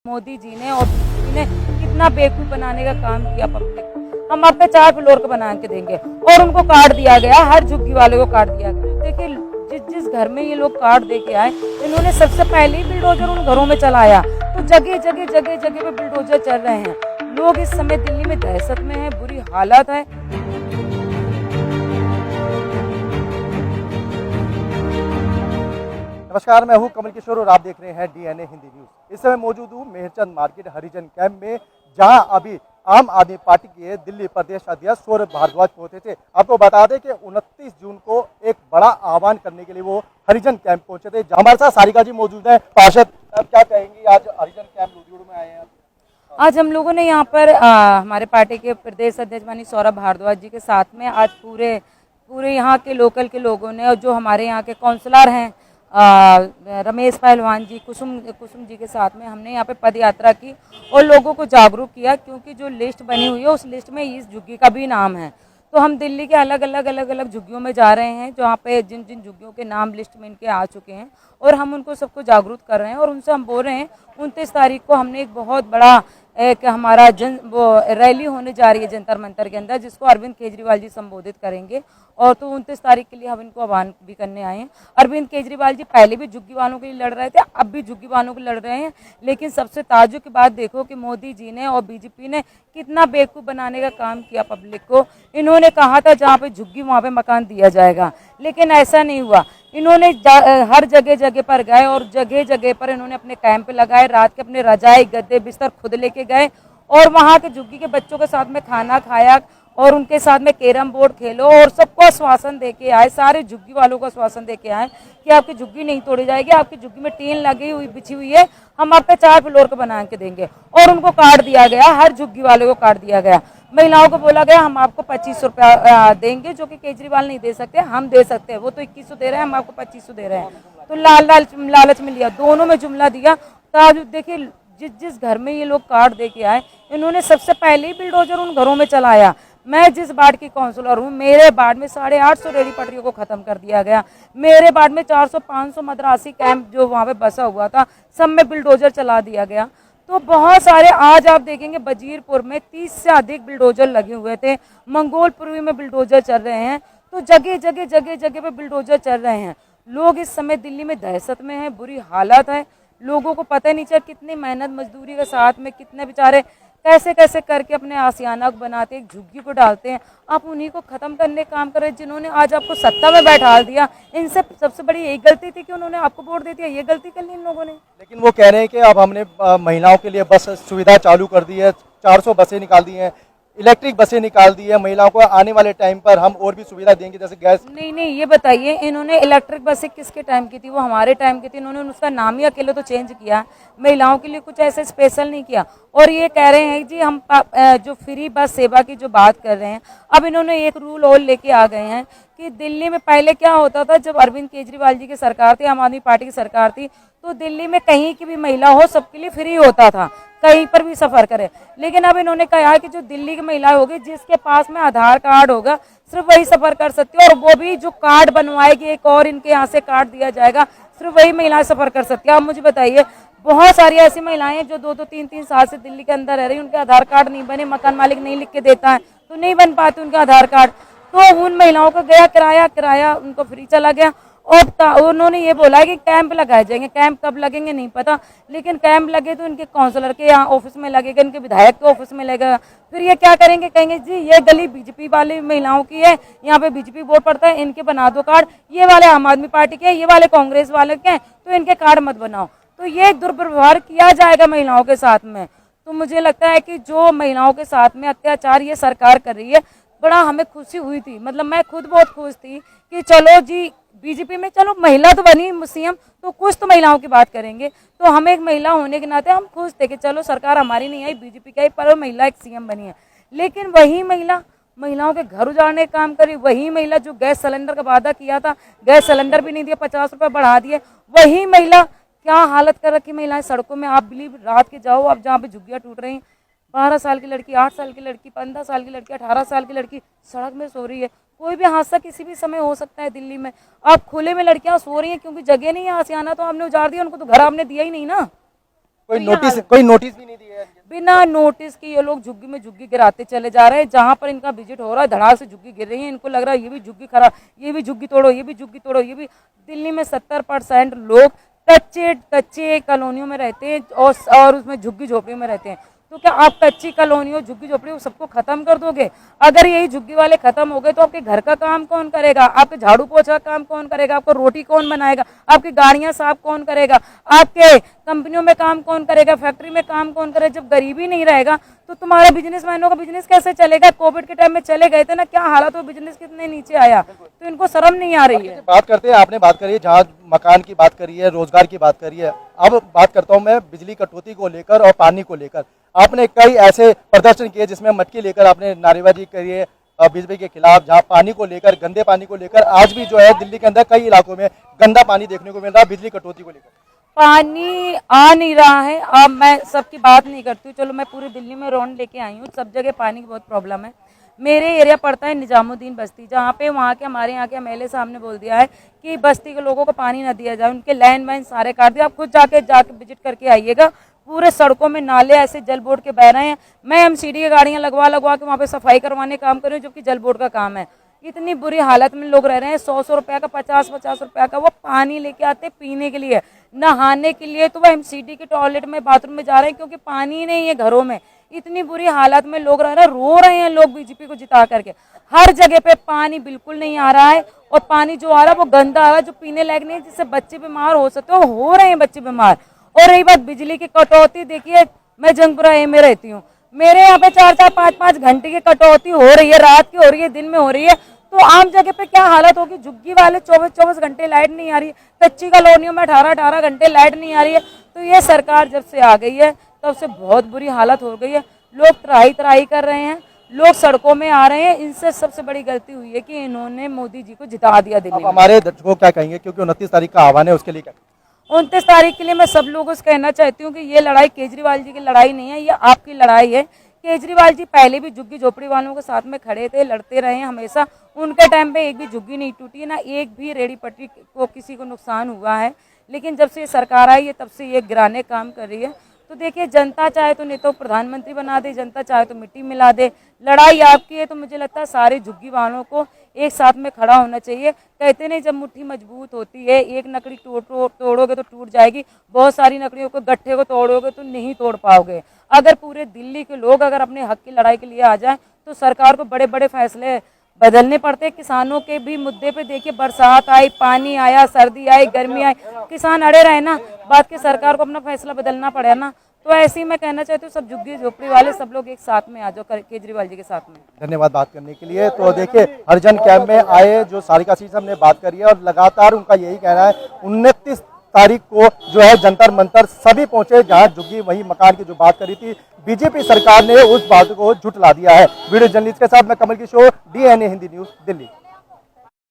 मोदी जी ने और बीजेपी ने कितना बेवकूफ बनाने का काम किया पब्लिक को। हम आपके 4 फ्लोर को बना के देंगे और उनको कार्ड दिया गया, हर झुग्गी वाले को कार्ड दिया गया। देखिए जिस घर में ये लोग कार्ड दे के आए, इन्होंने सबसे पहले ही बिल्डोजर उन घरों में चलाया। तो जगह जगह पे बिल्डोजर चल रहे हैं। लोग इस समय दिल्ली में दहशत में है, बुरी हालत है। नमस्कार, मैं हूं कमल किशोर और आप देख रहे हैं डीएनए हिंदी न्यूज। इस समय मौजूद हूं मेहरचंद मार्केट हरिजन कैंप में, जहां अभी आम आदमी पार्टी के दिल्ली प्रदेश अध्यक्ष सौरभ भारद्वाज पहुंचे थे। आपको बता दें कि 29 जून को एक बड़ा आह्वान करने के लिए वो हरिजन कैंप पहुंचे थे। हमारे साथ सारिका जी मौजूद है। पार्षद क्या कहेंगी, आज हरिजन कैंप लुधियाना में आए हैं? आज हम लोगों ने यहाँ पर हमारे पार्टी के प्रदेश अध्यक्ष माननीय सौरभ भारद्वाज जी के साथ में आज पूरे यहाँ के लोकल के लोगों ने, और जो हमारे यहाँ के काउंसलर हैं रमेश पहलवान जी, कुसुम जी के साथ में हमने यहाँ पे पद यात्रा की और लोगों को जागरूक किया। क्योंकि जो लिस्ट बनी हुई है उस लिस्ट में इस झुग्गी का भी नाम है। तो हम दिल्ली के अलग अलग झुग्गियों में जा रहे हैं, जहाँ पे जिन झुग्गियों के नाम लिस्ट में इनके आ चुके हैं, और हम उनको सबको जागरूक कर रहे हैं। और उनसे हम बोल रहे हैं 29 तारीख को हमने एक बहुत बड़ा हमारा रैली होने जा रही है जंतर मंतर के अंदर, जिसको अरविंद केजरीवाल जी संबोधित करेंगे। और तो 29 तारीख के लिए हम इनको आह्वान भी करने आए हैं। अरविंद केजरीवाल जी पहले भी झुग्गी वालों के लिए लड़ रहे थे, अब भी झुग्गी वालों के लिए लड़ रहे हैं। लेकिन सबसे ताज्जुब की बात देखो कि मोदी जी ने और बीजेपी ने कितना बेवकूफ बनाने का काम किया पब्लिक को। इन्होंने कहा था जहाँ पे झुग्गी वहाँ पे मकान दिया जाएगा, लेकिन ऐसा नहीं हुआ। इन्होंने हर जगह पर गए और जगह पर इन्होंने अपने कैंप लगाए। रात के अपने रजाई गद्दे बिस्तर खुद लेके गए और वहाँ के झुग्गी के बच्चों के साथ में खाना खाया और उनके साथ में कैरम बोर्ड खेलो और सबको आश्वासन दे के आए, सारे झुग्गी वालों को आश्वासन दे के आए कि आपकी झुग्गी नहीं तोड़ी जाएगी, आपकी झुग्गी में टीन लगी हुई बिछी हुई है, हम आपके 4 फ्लोर को बना के देंगे। और उनको कार्ड दिया गया, हर झुग्गी वाले को कार्ड दिया गया। महिलाओं को बोला गया हम आपको 2500 रुपया देंगे, जो कि केजरीवाल नहीं दे सकते, हम दे सकते हैं। वो तो 2100 दे रहे हैं, हम आपको 2500 दे रहे हैं। तो लालच में लिया, दोनों में जुमला दिया। तो देखिए जिस घर में ये लोग कार्ड दे के आए, इन्होंने सबसे पहले ही बिल्डोजर उन घरों में चलाया। मैं जिस वार्ड की काउंसलर हूँ, मेरे वार्ड में 850 रेहड़ी पटरियों को खत्म कर दिया गया। मेरे वार्ड में 400-500 मद्रासी कैंप जो वहाँ पे बसा हुआ था, सब में बिल्डोजर चला दिया गया। तो बहुत सारे, आज आप देखेंगे बजीरपुर में 30 से अधिक बिल्डोजर लगे हुए थे, मंगोलपुरी में बिल्डोजर चल रहे हैं। तो जगह पे बिल्डोजर चल रहे हैं। लोग इस समय दिल्ली में दहशत में है, बुरी हालत है। लोगों को पता नहीं चला कितनी मेहनत मजदूरी के साथ में कितने बेचारे कैसे करके अपने आसियाना को बनाते, एक झुग्गी को डालते हैं। आप उन्हीं को खत्म करने का काम कर रहे हैं, जिन्होंने आज आपको सत्ता में बैठा दिया। इनसे सबसे बड़ी एक गलती थी कि उन्होंने आपको वोट दे दिया, ये गलती कर ली इन लोगों ने। लेकिन वो कह रहे हैं कि अब हमने महिलाओं के लिए बस सुविधा चालू कर दी है, 400 बसें निकाल दी हैं, इलेक्ट्रिक बसें निकाल दी है। महिलाओं को आने वाले टाइम पर हम और भी सुविधा देंगे, जैसे गैस। नहीं, ये बताइए इन्होंने इलेक्ट्रिक बसें किसके टाइम की थी? वो हमारे टाइम की थी। इन्होंने उसका नाम ही अकेले तो चेंज किया, महिलाओं के लिए कुछ ऐसे स्पेशल नहीं किया। और ये कह रहे हैं जी हम जो फ्री बस सेवा की जो बात कर रहे हैं, अब इन्होंने एक रूल और लेके आ गए हैं कि दिल्ली में पहले क्या होता था, जब अरविंद केजरीवाल जी की सरकार थी, आम आदमी पार्टी की सरकार थी, तो दिल्ली में कहीं की भी महिला हो सबके लिए फ्री होता था, कहीं पर भी सफर करे। लेकिन अब इन्होंने कहा है कि जो दिल्ली की महिलाएं होगी, जिसके पास में आधार कार्ड होगा, सिर्फ वही सफर कर सकती है। और वो भी जो कार्ड बनवाएगी, एक और इनके यहाँ से कार्ड दिया जाएगा, सिर्फ वही महिलाएं सफर कर सकती है। आप मुझे बताइए, बहुत सारी ऐसी महिलाएं हैं जो 2-2, 3-3 साल से दिल्ली के अंदर रह रही, उनके आधार कार्ड नहीं बने, मकान मालिक नहीं लिख के देता है, तो नहीं बन पाते उनके आधार कार्ड। तो उन महिलाओं को गया किराया उनको फ्री चला गया। और उन्होंने ये बोला है कि कैंप लगाए जाएंगे। कैंप कब लगेंगे नहीं पता, लेकिन कैंप लगे तो इनके काउंसलर के यहाँ ऑफिस में लगेगा, इनके विधायक के ऑफिस में लगेगा। फिर ये क्या करेंगे, कहेंगे जी ये गली बीजेपी वाली महिलाओं की है, यहाँ पे बीजेपी वोट पड़ता है, इनके बना दो कार्ड। ये वाले आम आदमी पार्टी के, ये वाले कांग्रेस वाले के हैं, तो इनके कार्ड मत बनाओ। तो ये दुर्व्यवहार किया जाएगा महिलाओं के साथ में। तो मुझे लगता है कि जो महिलाओं के साथ में अत्याचार ये सरकार कर रही है, बड़ा हमें खुशी हुई थी। मतलब मैं खुद बहुत खुश थी कि चलो जी बीजेपी में, चलो महिला तो बनी सीएम, तो कुछ तो महिलाओं की बात करेंगे। तो हम एक महिला होने के नाते हम खुश थे कि चलो सरकार हमारी नहीं आई, बीजेपी की आई, पर महिला एक सीएम बनी है। लेकिन वही महिलाओं के घर उजाड़ने का काम करी। वही महिला जो गैस सिलेंडर का वादा किया था, गैस सिलेंडर भी नहीं दिया, 50 रुपये बढ़ा दिए। वही महिला क्या हालत कर रखी महिलाएं सड़कों में। आप बिलीव, रात के जाओ आप जहाँ पे झुग्गियाँ टूट रही, 12 साल की लड़की, 8 साल की लड़की, 15 साल की लड़की, 18 साल की लड़की सड़क में सो रही है। कोई भी हादसा किसी भी समय हो सकता है दिल्ली में। अब खुले में लड़कियां सो रही हैं क्योंकि जगह नहीं है, आसियाना तो आपने उजाड़ दिया, उनको तो घर आपने दिया ही नहीं ना। कोई नोटिस भी नहीं दिया है। बिना नोटिस के ये लोग झुग्गी में झुग्गी गिराते चले जा रहे हैं। जहां पर इनका विजिट हो रहा है धड़ाक से झुग्गी गिर रही है। इनको लग रहा है ये भी झुग्गी खराब, ये भी झुग्गी तोड़ो, ये भी झुग्गी तोड़ो, ये भी। दिल्ली में 70% लोग कच्चे कॉलोनियों में रहते हैं और उसमें झुग्गी झोपड़ियों में रहते हैं। तो क्या आप कच्ची कॉलोनियों झुग्गी झोपड़ियों सबको खत्म कर दोगे? अगर यही झुग्गी वाले खत्म हो गए तो आपके घर का काम कौन करेगा? आपके झाड़ू पोछा काम कौन करेगा? आपको रोटी कौन बनाएगा? आपकी गाड़ियां साफ कौन करेगा? आपके कंपनियों में काम कौन करेगा? फैक्ट्री में काम कौन करेगा? जब गरीबी नहीं रहेगा तो तुम्हारा बिजनेसमैनों का बिजनेस कैसे चलेगा? कोविड के टाइम में चले गए थे ना, क्या हालत हो, बिजनेस कितने नीचे आया। तो इनको शर्म नहीं आ रही है। बात करते हैं, आपने बात करी है, जहाँ मकान की बात करी है, रोजगार की बात करी है। अब बात करता हूँ मैं बिजली कटौती को लेकर और पानी को लेकर। आपने कई ऐसे प्रदर्शन किए जिसमें मटकी लेकर आपने नारेबाजी करी है बिजली के खिलाफ, जहाँ पानी को लेकर, गंदे पानी को लेकर आज भी जो है दिल्ली के अंदर कई इलाकों में गंदा पानी देखने को मिल रहा है बिजली कटौती को लेकर। पानी आ नहीं रहा है। अब मैं सबकी बात नहीं करती हूँ, चलो मैं पूरी दिल्ली में राउंड लेके आई हूँ, सब जगह पानी की बहुत प्रॉब्लम है। मेरे एरिया पड़ता है निजामुद्दीन बस्ती, जहाँ पे वहाँ के हमारे यहाँ के एमएलए साहब ने बोल दिया है कि बस्ती के लोगों को पानी न दिया जाए, उनके लैंड वाइन सारे काट दिए। आप खुद जाके विजिट करके आइएगा, पूरे सड़कों में नाले ऐसे जल बोर्ड के बह रहे हैं। मैं एमसीडी की गाड़ियाँ लगवा के वहाँ पे सफाई करवाने काम कर रही हूँ, जबकि जल बोर्ड का काम है। इतनी बुरी हालत में लोग रह रहे हैं। 100 रुपया का, 50 रुपया का वो पानी लेके आते पीने के लिए, नहाने के लिए तो वो एमसीडी के टॉयलेट में, बाथरूम में जा रहे हैं क्योंकि पानी नहीं है घरों में। इतनी बुरी हालत में लोग रह रहे हैं, रो रहे हैं लोग बीजेपी को जिता करके। हर जगह पे पानी बिल्कुल नहीं आ रहा है और पानी जो आ रहा है वो गंदा आ रहा है, जो पीने लायक नहीं है, जिससे बच्चे बीमार हो सकते हो रहे हैं बच्चे बीमार। और रही बात बिजली की कटौती, देखिए मैं जंगपुरा ए में रहती हूँ, मेरे यहाँ पे 4-4, 5-5 घंटे की कटौती हो रही है, रात की हो रही है, दिन में हो रही है। तो आम जगह पे क्या हालत होगी? झुग्गी वाले 24-24 घंटे लाइट नहीं आ रही है, कच्ची कॉलोनियों में 18-18 घंटे लाइट नहीं आ रही है। तो ये सरकार जब से आ गई है तब से बहुत बुरी हालत हो गई है। लोग त्राही कर रहे हैं, लोग सड़कों में आ रहे हैं। इनसे सबसे बड़ी गलती हुई है कि इन्होंने मोदी जी को जिता दिया दिल्ली में। हमारे दर्शकों क्या कहेंगे, क्योंकि 29 तारीख का आह्वान है, उसके लिए क्या? 29 तारीख के लिए मैं सब लोगों से कहना चाहती हूँ कि ये लड़ाई केजरीवाल जी की लड़ाई नहीं है, ये आपकी लड़ाई है। केजरीवाल जी पहले भी झुग्गी झोपड़ी वालों के साथ में खड़े थे, लड़ते रहे हैं हमेशा। उनके टाइम पे एक भी झुग्गी नहीं टूटी, ना एक भी रेडी पटरी को किसी को नुकसान हुआ है। लेकिन जब से ये सरकार आई है तब से ये गिराने काम कर रही है। तो देखिए, जनता चाहे तो नहीं तो प्रधानमंत्री बना दे, जनता चाहे तो मिट्टी मिला दे। लड़ाई आपकी है, तो मुझे लगता है सारे झुग्गी वालों को एक साथ में खड़ा होना चाहिए। कहते नहीं, जब मुट्ठी मजबूत होती है, एक लकड़ी तोड़ोगे तो टूट जाएगी, बहुत सारी लकड़ियों को, गट्ठे को तोड़ोगे तो नहीं तोड़ पाओगे। अगर पूरे दिल्ली के लोग अगर अपने हक की लड़ाई के लिए आ जाएं तो सरकार को बड़े बड़े फैसले बदलने पड़ते। किसानों के भी मुद्दे पे देखिए, बरसात आई, पानी आया, सर्दी आई, गर्मी आई, किसान अड़े रहे ना, बात की सरकार को अपना फैसला बदलना पड़े ना। तो ऐसे ही मैं कहना चाहती हूँ, सब झुग्गी झोपड़ी वाले सब लोग एक साथ में आ जाओ केजरीवाल जी के साथ में। धन्यवाद बात करने के लिए। तो देखिए, हरिजन कैंप में आए जो सारिका शीशम ने बात करी है और लगातार उनका यही कहना है 29 तारीख को जो है जंतर मंतर सभी पहुंचे, जहां झुग्गी वही मकान की जो बात करी थी बीजेपी सरकार ने उस बात को झुठला दिया है। वीडियो जर्नलिस्ट के साथ मैं कमल किशोर, डीएनए हिंदी न्यूज, दिल्ली।